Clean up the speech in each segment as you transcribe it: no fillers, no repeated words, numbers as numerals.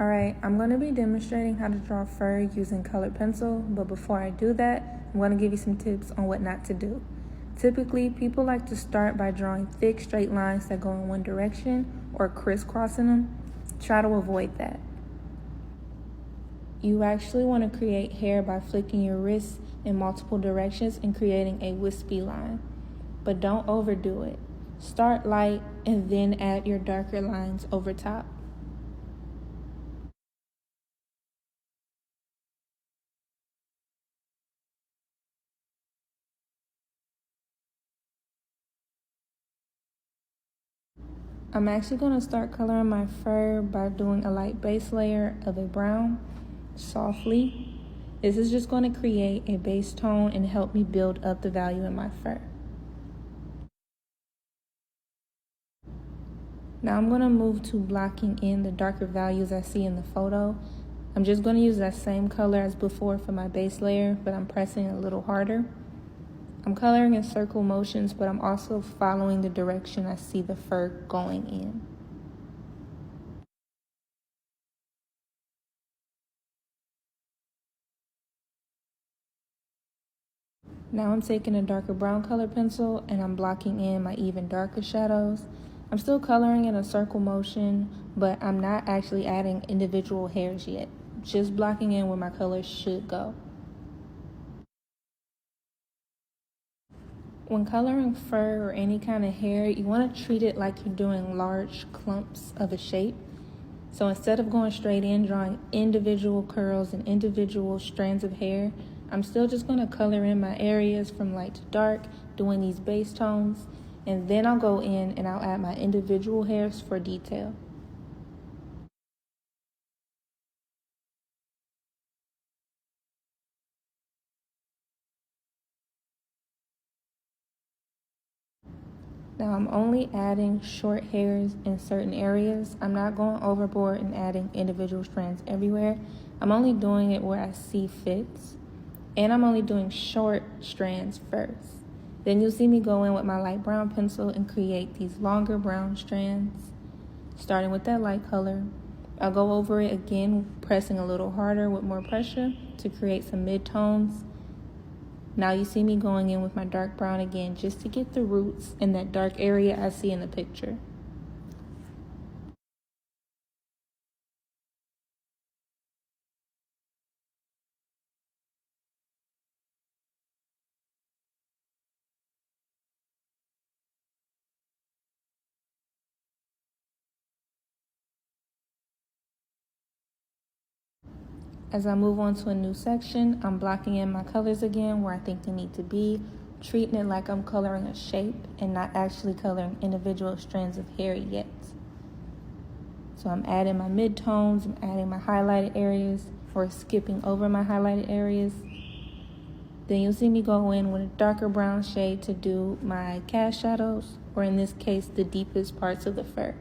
Alright, I'm going to be demonstrating how to draw fur using colored pencil, but before I do that, I'm going to give you some tips on what not to do. Typically, people like to start by drawing thick straight lines that go in one direction or crisscrossing them. Try to avoid that. You actually want to create hair by flicking your wrists in multiple directions and creating a wispy line, but don't overdo it. Start light and then add your darker lines over top. I'm actually going to start coloring my fur by doing a light base layer of a brown, softly. This is just going to create a base tone and help me build up the value in my fur. Now I'm going to move to blocking in the darker values I see in the photo. I'm just going to use that same color as before for my base layer, but I'm pressing a little harder. I'm coloring in circle motions, but I'm also following the direction I see the fur going in. Now I'm taking a darker brown color pencil and I'm blocking in my even darker shadows. I'm still coloring in a circle motion, but I'm not actually adding individual hairs yet. Just blocking in where my colors should go. When coloring fur or any kind of hair, you want to treat it like you're doing large clumps of a shape. So instead of going straight in, drawing individual curls and individual strands of hair, I'm still just going to color in my areas from light to dark, doing these base tones, and then I'll go in and I'll add my individual hairs for detail. Now I'm only adding short hairs in certain areas. I'm not going overboard and adding individual strands everywhere. I'm only doing it where I see fits. And I'm only doing short strands first. Then you'll see me go in with my light brown pencil and create these longer brown strands. Starting with that light color, I'll go over it again, pressing a little harder with more pressure to create some mid-tones. Now you see me going in with my dark brown again just to get the roots in that dark area I see in the picture. As I move on to a new section, I'm blocking in my colors again where I think they need to be, treating it like I'm coloring a shape and not actually coloring individual strands of hair yet. So I'm adding my mid-tones, I'm adding my highlighted areas, or skipping over my highlighted areas. Then you'll see me go in with a darker brown shade to do my cast shadows, or in this case, the deepest parts of the fur.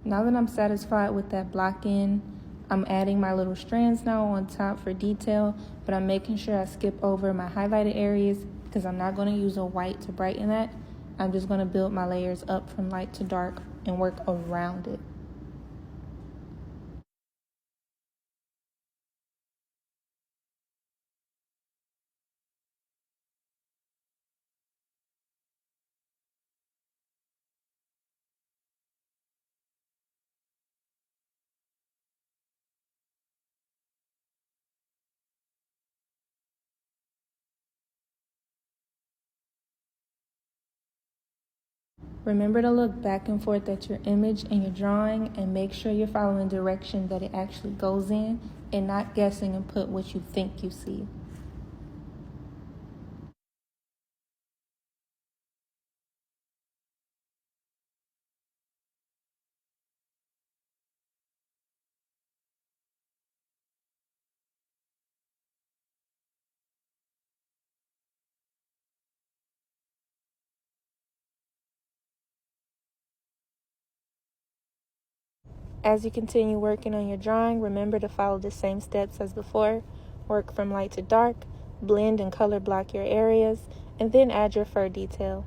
Now that I'm satisfied with that block in, I'm adding my little strands now on top for detail, but I'm making sure I skip over my highlighted areas because I'm not going to use a white to brighten that. I'm just going to build my layers up from light to dark and work around it. Remember to look back and forth at your image and your drawing and make sure you're following direction that it actually goes in and not guessing and put what you think you see. As you continue working on your drawing, remember to follow the same steps as before. Work from light to dark, blend and color block your areas, and then add your fur detail.